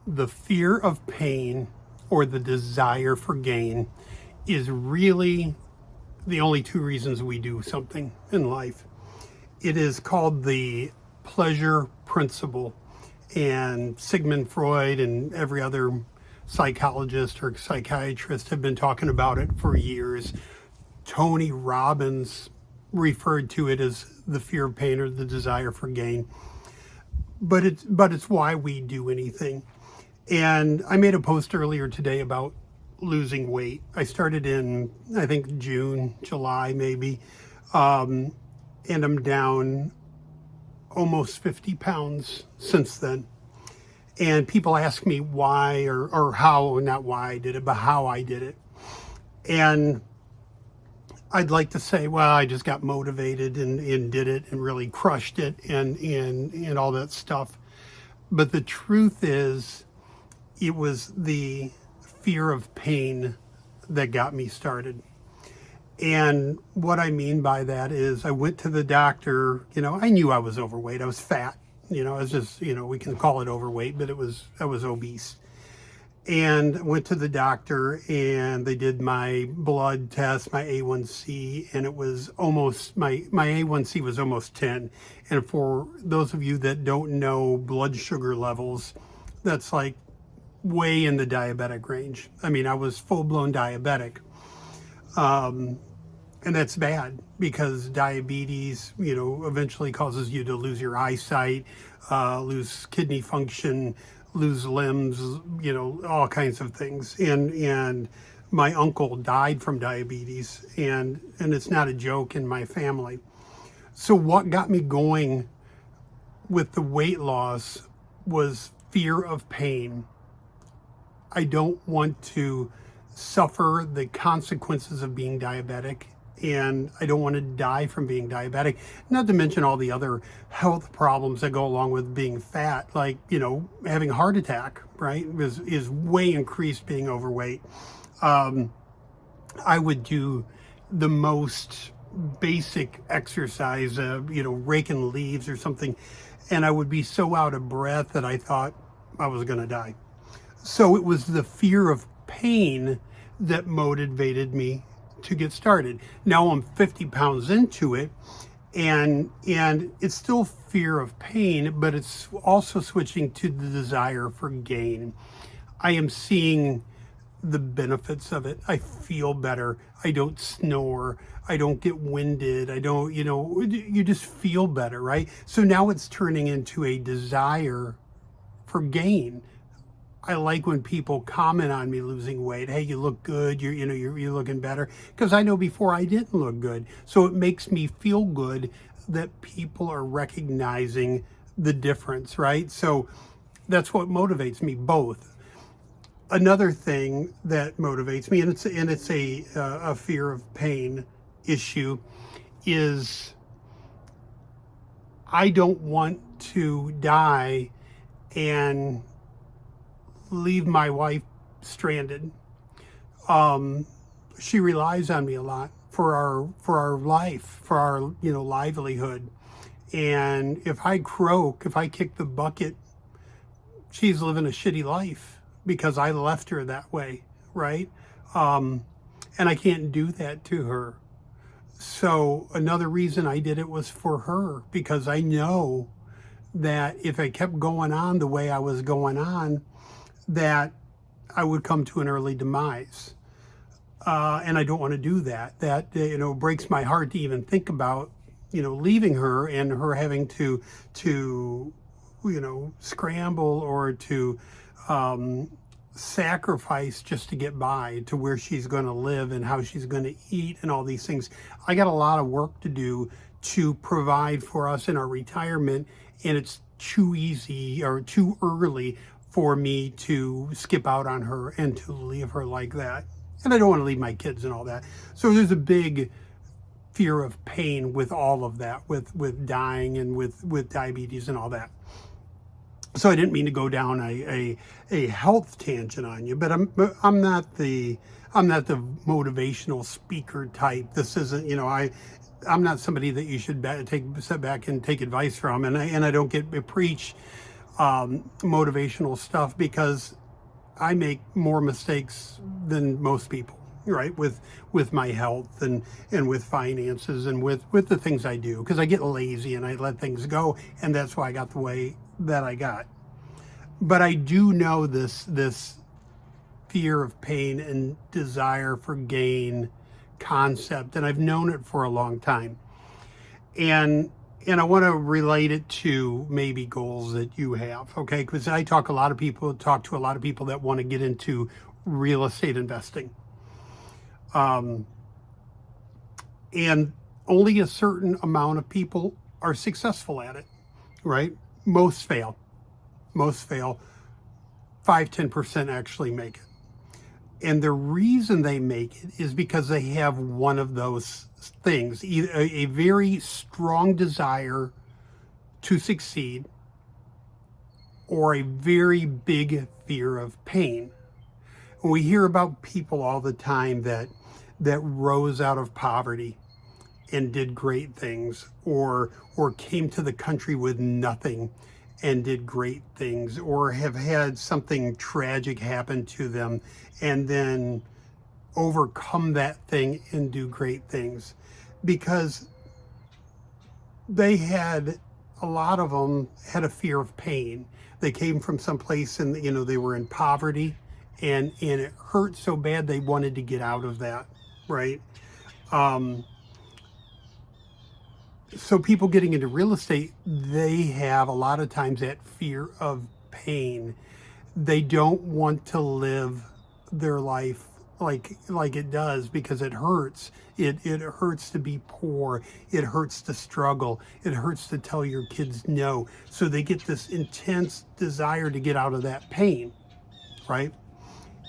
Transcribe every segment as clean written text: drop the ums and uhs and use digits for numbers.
the fear of pain or the desire for gain is really the only two reasons we do something in life. It is called the pleasure principle, and Sigmund Freud and every other psychologist or psychiatrist have been talking about it for years. Tony Robbins referred to it as the fear of pain or the desire for gain. But it's why we do anything. And I made a post earlier today about losing weight. I started in, I think, June, July maybe, and I'm down almost 50 pounds since then. And people ask me why or how, not why I did it, but how I did it. And I'd like to say, well, I just got motivated and did it and really crushed it and all that stuff. But the truth is, it was the fear of pain that got me started. And what I mean by that is I went to the doctor. I knew I was overweight. I was fat. I was just, we can call it overweight, but I was obese. And went to the doctor and they did my blood test, my A1C, and it was almost, my A1C was almost 10. And for those of you that don't know blood sugar levels, that's like way in the diabetic range. I mean, I was full-blown diabetic. And that's bad because diabetes, eventually causes you to lose your eyesight, lose kidney function, lose limbs, all kinds of things. And my uncle died from diabetes, and it's not a joke in my family. So what got me going with the weight loss was fear of pain. I don't want to suffer the consequences of being diabetic, and I don't want to die from being diabetic, not to mention all the other health problems that go along with being fat, like, having a heart attack, right, is way increased being overweight. I would do the most basic exercise, raking leaves or something, and I would be so out of breath that I thought I was going to die. So it was the fear of pain that motivated me to get started. Now I'm 50 pounds into it, and it's still fear of pain, but it's also switching to the desire for gain. I am seeing the benefits of it. I feel better. I don't snore. I don't get winded. I don't, you just feel better, right? So now it's turning into a desire for gain. I like when people comment on me losing weight. Hey, you look good. You're looking better. Because I know before I didn't look good. So it makes me feel good that people are recognizing the difference, right? So that's what motivates me, both. Another thing that motivates me, and it's a fear of pain issue, is I don't want to die and leave my wife stranded. She relies on me a lot for our life, for our livelihood. And if I croak, if I kick the bucket, she's living a shitty life because I left her that way, right? And I can't do that to her. So another reason I did it was for her, because I know that if I kept going on the way I was going on, that I would come to an early demise. And I don't want to do that. That, breaks my heart to even think about, leaving her and her having to scramble or to sacrifice just to get by to where she's going to live and how she's going to eat and all these things. I got a lot of work to do to provide for us in our retirement, and it's too easy or too early for me to skip out on her and to leave her like that. And I don't want to leave my kids and all that. So there's a big fear of pain with all of that, with dying and with diabetes and all that. So I didn't mean to go down a health tangent on you, but I'm not the motivational speaker type. This isn't, I'm not somebody that you should sit back and take advice from, and I don't get preach motivational stuff because I make more mistakes than most people, right? With my health and with finances and with the things I do, because I get lazy and I let things go, and that's why I got the way that I got. But I do know this fear of pain and desire for gain concept, and I've known it for a long time. And I want to relate it to maybe goals that you have, okay? Because I talk to a lot of people that want to get into real estate investing. And only a certain amount of people are successful at it, right? Most fail. 5-10% actually make it. And the reason they make it is because they have one of those things, either a very strong desire to succeed or a very big fear of pain. We hear about people all the time that rose out of poverty and did great things, or came to the country with nothing and did great things, or have had something tragic happen to them and then overcome that thing and do great things, because a lot of them had a fear of pain. They came from someplace and they were in poverty, and it hurt so bad they wanted to get out of that, right? So people getting into real estate, they have a lot of times that fear of pain. They don't want to live their life like it does, because it hurts. It hurts to be poor. It hurts to struggle. It hurts to tell your kids no. So they get this intense desire to get out of that pain, right?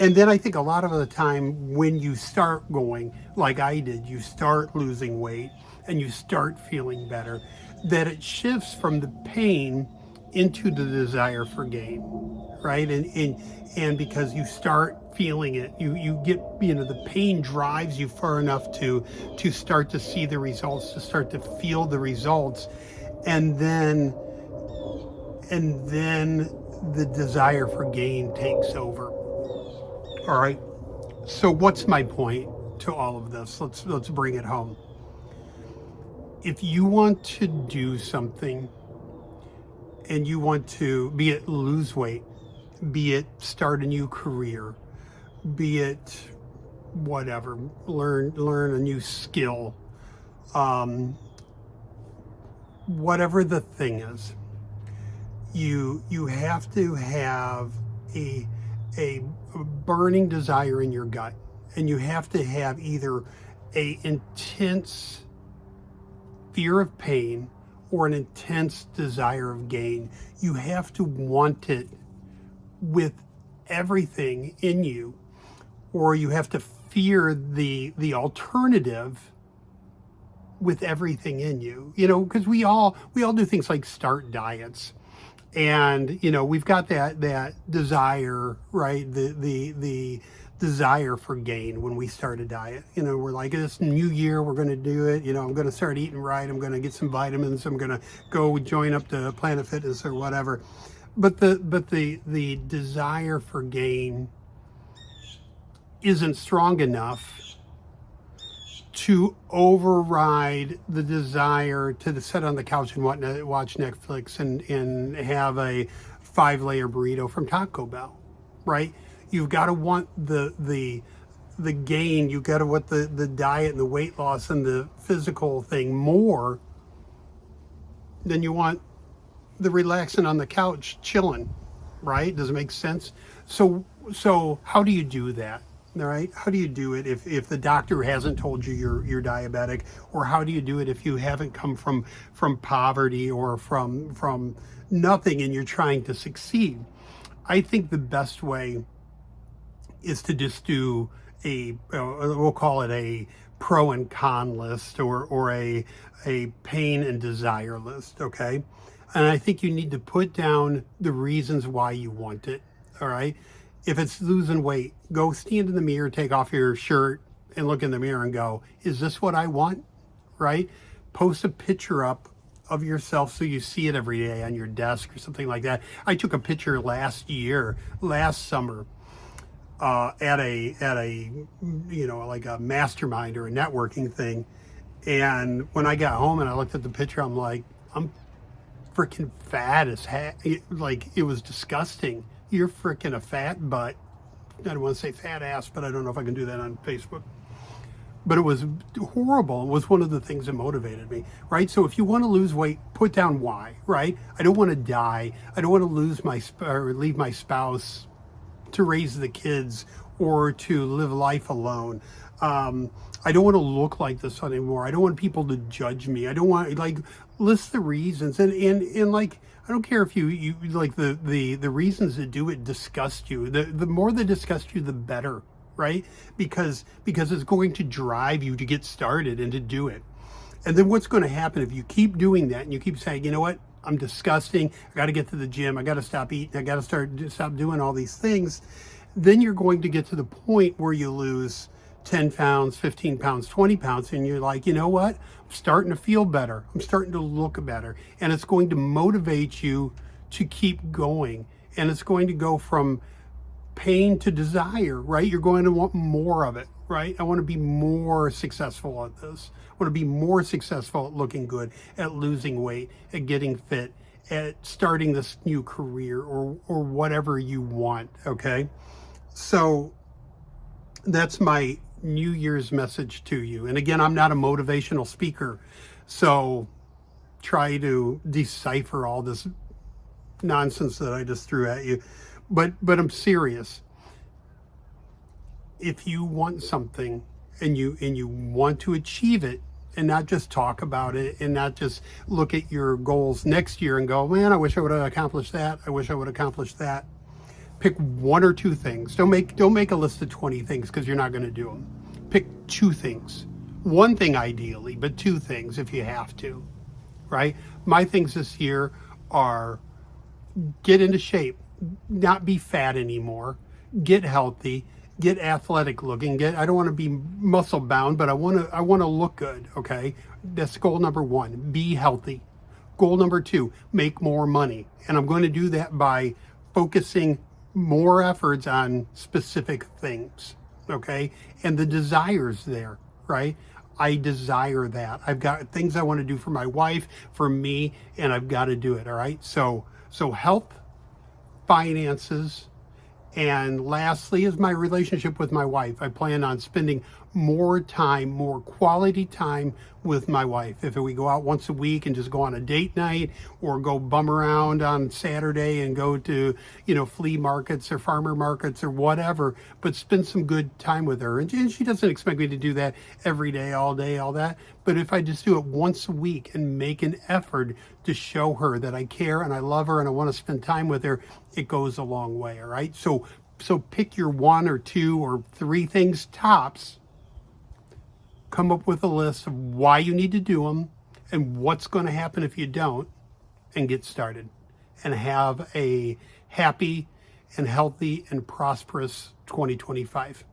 And then I think a lot of the time when you start going, like I did, you start losing weight and you start feeling better, that it shifts from the pain into the desire for gain, right? And because you start feeling it, you get, the pain drives you far enough to start to see the results, to start to feel the results, and then the desire for gain takes over. All right. So what's my point to all of this? Let's bring it home. If you want to do something and you want to, be it lose weight, be it start a new career, be it whatever, learn a new skill, whatever the thing is, you have to have a burning desire in your gut, and you have to have either a intense fear of pain or an intense desire of gain. You have to want it with everything in you, or you have to fear the alternative with everything in you. Because we all do things like start diets, and we've got that desire, right? The desire for gain when we start a diet. We're like, this new year we're going to do it. I'm going to start eating right. I'm going to get some vitamins. I'm going to go join up to Planet Fitness or whatever. But the desire for gain isn't strong enough to override the desire to sit on the couch and watch Netflix and have a 5-layer burrito from Taco Bell, right? You've got to want the gain. You've got to want the diet and the weight loss and the physical thing more than you want the relaxing on the couch chilling, right? Does it make sense? So how do you do that? All right. How do you do it if the doctor hasn't told you you're diabetic, or how do you do it if you haven't come from poverty or from nothing and you're trying to succeed? I think the best way is to just do we'll call it a pro and con list, or a pain and desire list. Okay. And I think you need to put down the reasons why you want it. All right. If it's losing weight, go stand in the mirror, take off your shirt and look in the mirror and go, is this what I want? Right? Post a picture up of yourself so you see it every day on your desk or something like that. I took a picture last summer, at a like a mastermind or a networking thing, and when I got home and I looked at the picture, I'm like, I'm freaking fat as like, it was disgusting. You're freaking a fat butt. I don't want to say fat ass, but I don't know if I can do that on Facebook. But it was horrible. It was one of the things that motivated me, right? So if you want to lose weight, put down why, right? I don't want to die. I don't want to lose or leave my spouse to raise the kids or to live life alone. I don't want to look like this anymore. I don't want people to judge me. I don't want, like, list the reasons, and like, I don't care if you like the reasons that do it disgust you. The more they disgust you, the better, right? Because it's going to drive you to get started and to do it. And then what's going to happen if you keep doing that and you keep saying, you know what, I'm disgusting, I got to get to the gym, I got to stop eating, I got to stop doing all these things, then you're going to get to the point where you lose 10 pounds, 15 pounds, 20 pounds, and you're like, you know what, I'm starting to feel better, I'm starting to look better, and it's going to motivate you to keep going, and it's going to go from pain to desire, right? You're going to want more of it, right? I want to be more successful at this. I want to be more successful at looking good, at losing weight, at getting fit, at starting this new career, or whatever you want, okay? So that's my New Year's message to you. And again, I'm not a motivational speaker, so try to decipher all this nonsense that I just threw at you. But I'm serious. If you want something and you want to achieve it, and not just talk about it, and not just look at your goals next year and go, man, I wish I would have accomplished that. I wish I would have accomplished that. Pick one or two things. Don't make a list of 20 things, because you're not going to do them. Pick two things. One thing ideally, but two things if you have to, right? My things this year are get into shape, not be fat anymore, get healthy, get athletic looking, I don't want to be muscle bound, but I want to look good, okay? That's goal number one, be healthy. Goal number two, make more money. And I'm going to do that by focusing more efforts on specific things, okay? And the desire's there, right? I desire that. I've got things I want to do for my wife, for me, and I've got to do it, all right? So health, finances, and lastly is my relationship with my wife. I plan on spending more time, more quality time with my wife. If we go out once a week and just go on a date night, or go bum around on Saturday and go to, flea markets or farmer markets or whatever, but spend some good time with her. And she doesn't expect me to do that every day, all that. But if I just do it once a week and make an effort to show her that I care and I love her and I want to spend time with her, it goes a long way, all right? So pick your one or two or three things tops. Come up with a list of why you need to do them and what's going to happen if you don't, and get started. And have a happy and healthy and prosperous 2025.